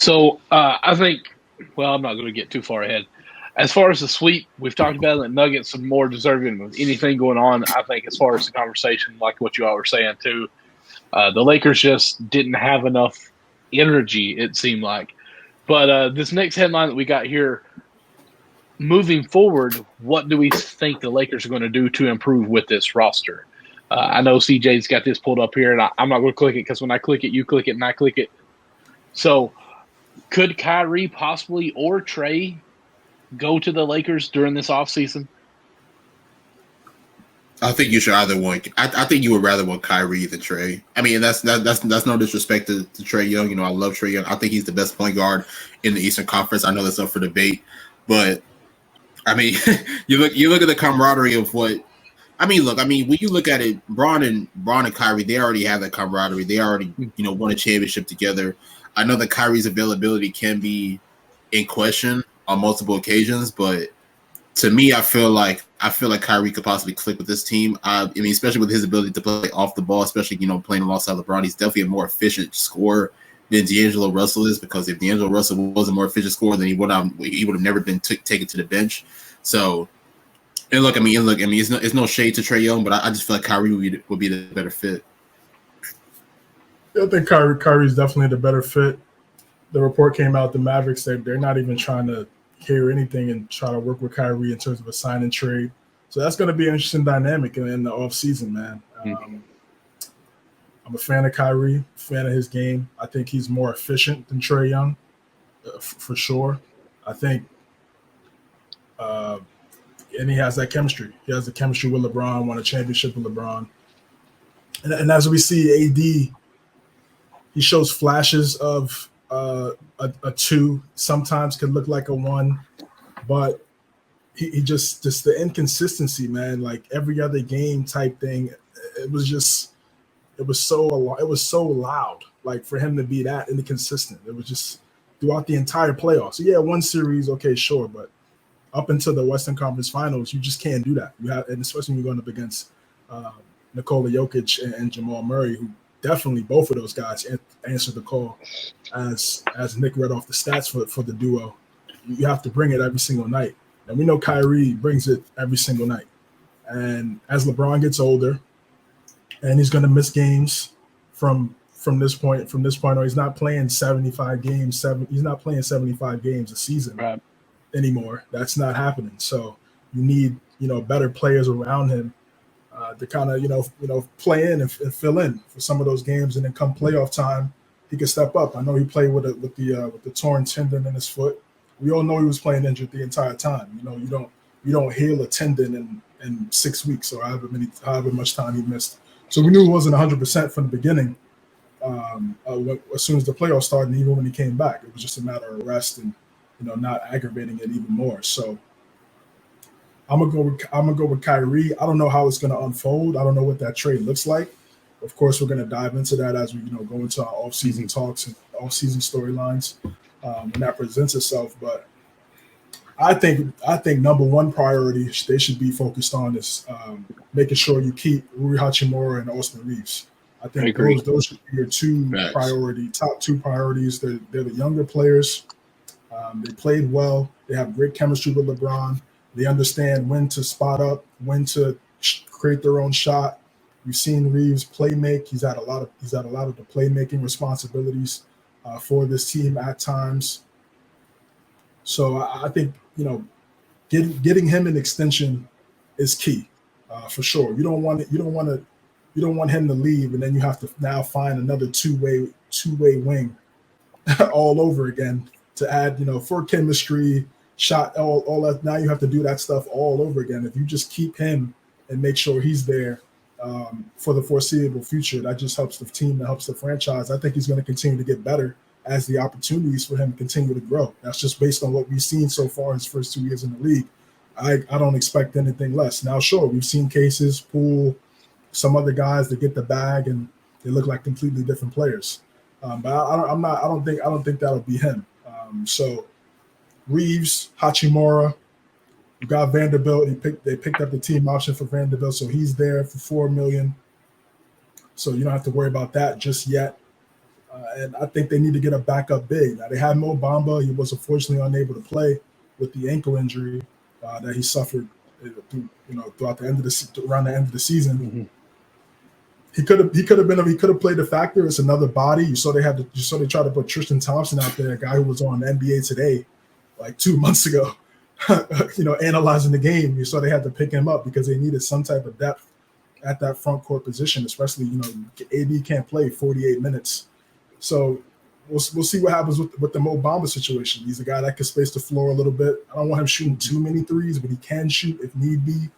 So I think, well, I'm not going to get too far ahead. As far as the sweep, we've talked about it. The Nuggets are more deserving with anything going on. I think, as far as the conversation, like what you all were saying too, the Lakers just didn't have enough energy. It seemed like. But this next headline that we got here, moving forward, what do we think the Lakers are going to do to improve with this roster? I know CJ's got this pulled up here, and I'm not going to click it because when I click it, you click it, and I click it. So could Kyrie possibly or Trae go to the Lakers during this offseason? I think you should either one. I think you would rather want Kyrie than Trae. I mean, that's no disrespect to Trae Young. You know, I love Trae Young. I think he's the best point guard in the Eastern Conference. I know that's up for debate, but I mean, you look at the camaraderie of what. I mean, look. I mean, when you look at it, Braun and Kyrie, they already have that camaraderie. They already won a championship together. I know that Kyrie's availability can be in question on multiple occasions, but to me, I feel like Kyrie could possibly click with this team. I mean, especially with his ability to play off the ball, especially playing alongside LeBron, he's definitely a more efficient scorer than D'Angelo Russell is. Because if D'Angelo Russell was a more efficient scorer, then he would have never been taken to the bench. So, it's no shade to Trae Young, but I just feel like Kyrie would be the better fit. I think Kyrie's definitely the better fit. The report came out, the Mavericks, they're not even trying to hear anything and try to work with Kyrie in terms of a sign and trade. So that's going to be an interesting dynamic in the offseason, man. I'm a fan of Kyrie, fan of his game. I think he's more efficient than Trae Young, for sure. I think, and he has that chemistry. He has the chemistry with LeBron, won a championship with LeBron. And as we see AD, he shows flashes of a two, sometimes could look like a one, but he just the inconsistency, man. Like every other game type thing, it was so loud. Like for him to be that inconsistent, it was just throughout the entire playoffs. So yeah, one series, okay, sure, but up until the Western Conference Finals, you just can't do that. You have, and especially when you're going up against Nikola Jokic and Jamal Murray, who definitely both of those guys answered the call. As Nick read off the stats for the duo, you have to bring it every single night. And we know Kyrie brings it every single night. And as LeBron gets older, and he's going to miss games from this point on, he's not playing 75 games. He's not playing 75 games a season anymore. That's not happening. So you need better players around him to kind of play in and fill in for some of those games, and then come playoff time, he can step up. I know he played with the torn tendon in his foot. We all know he was playing injured the entire time. You don't heal a tendon in 6 weeks or however much time he missed. So we knew he wasn't 100% from the beginning. As soon as the playoffs started, and even when he came back, it was just a matter of rest and not aggravating it even more. So I'm gonna go with Kyrie. I don't know how it's gonna unfold. I don't know what that trade looks like. Of course, we're gonna dive into that as we go into our off-season talks and off-season storylines when that presents itself. But I think number one priority they should be focused on is making sure you keep Rui Hachimura and Austin Reeves. I think those should be your top two priorities. They're the younger players. They played well. They have great chemistry with LeBron. They understand when to spot up, when to create their own shot. We've seen Reeves make. He's had a lot of the playmaking responsibilities for this team at times. So I think getting him an extension is key for sure. You don't want him to leave, and then you have to now find another two-way wing all over again to add for chemistry, shot, all that. Now you have to do that stuff all over again. If you just keep him and make sure he's there for the foreseeable future, that just helps the team, that helps the franchise. I think he's going to continue to get better as the opportunities for him continue to grow. That's just based on what we've seen so far his first 2 years in the league. I don't expect anything less. Now, sure, we've seen cases, Poole, some other guys that get the bag and they look like completely different players. But I don't think that'll be him. So Reeves, Hachimura, you got Vanderbilt. They picked up the team option for Vanderbilt, so he's there for $4 million. So you don't have to worry about that just yet. And I think they need to get a backup big. Now, they had Mo Bamba. He was unfortunately unable to play with the ankle injury that he suffered throughout the end of around the end of the season. Mm-hmm. He could have played a factor. It's another body. You saw they tried to put Tristan Thompson out there, a guy who was on NBA Today like 2 months ago, analyzing the game. You saw they had to pick him up because they needed some type of depth at that front court position, especially, AD can't play 48 minutes. So we'll see what happens with the Mo Bamba situation. He's a guy that can space the floor a little bit. I don't want him shooting too many threes, but he can shoot if need be.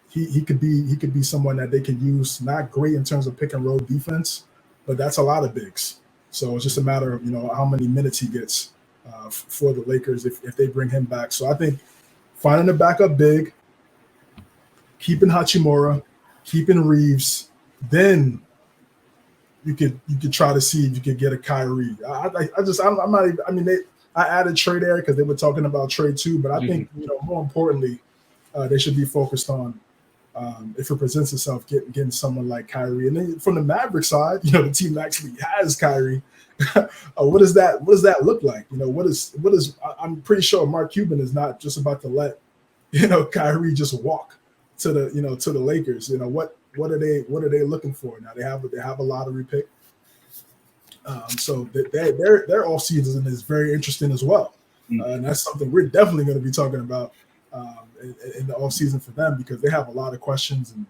He could be someone that they can use. Not great in terms of pick and roll defense, but that's a lot of bigs. So it's just a matter of how many minutes he gets for the Lakers if they bring him back. So I think finding a backup big, keeping Hachimura, keeping Reeves, then you could try to see if you could get a Kyrie. I added Trae there because they were talking about Trae too, but I think more importantly, they should be focused on if it presents itself, getting someone like Kyrie. And then from the Maverick side, the team actually has Kyrie. What does that look like? I'm pretty sure Mark Cuban is not just about to let Kyrie just walk to the Lakers. What are they looking for now? They have a lottery pick, so their off season is very interesting as well, and that's something we're definitely going to be talking about in the off season for them, because they have a lot of questions. And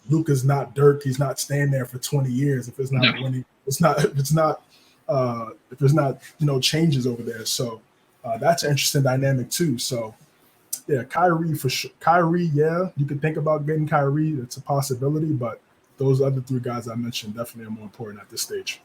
Luka's not Dirk; he's not staying there for 20 years if it's not winning. If there's not changes over there. So that's an interesting dynamic too. So. Yeah, Kyrie for sure. Kyrie, yeah, you could think about getting Kyrie. It's a possibility, but those other three guys I mentioned definitely are more important at this stage.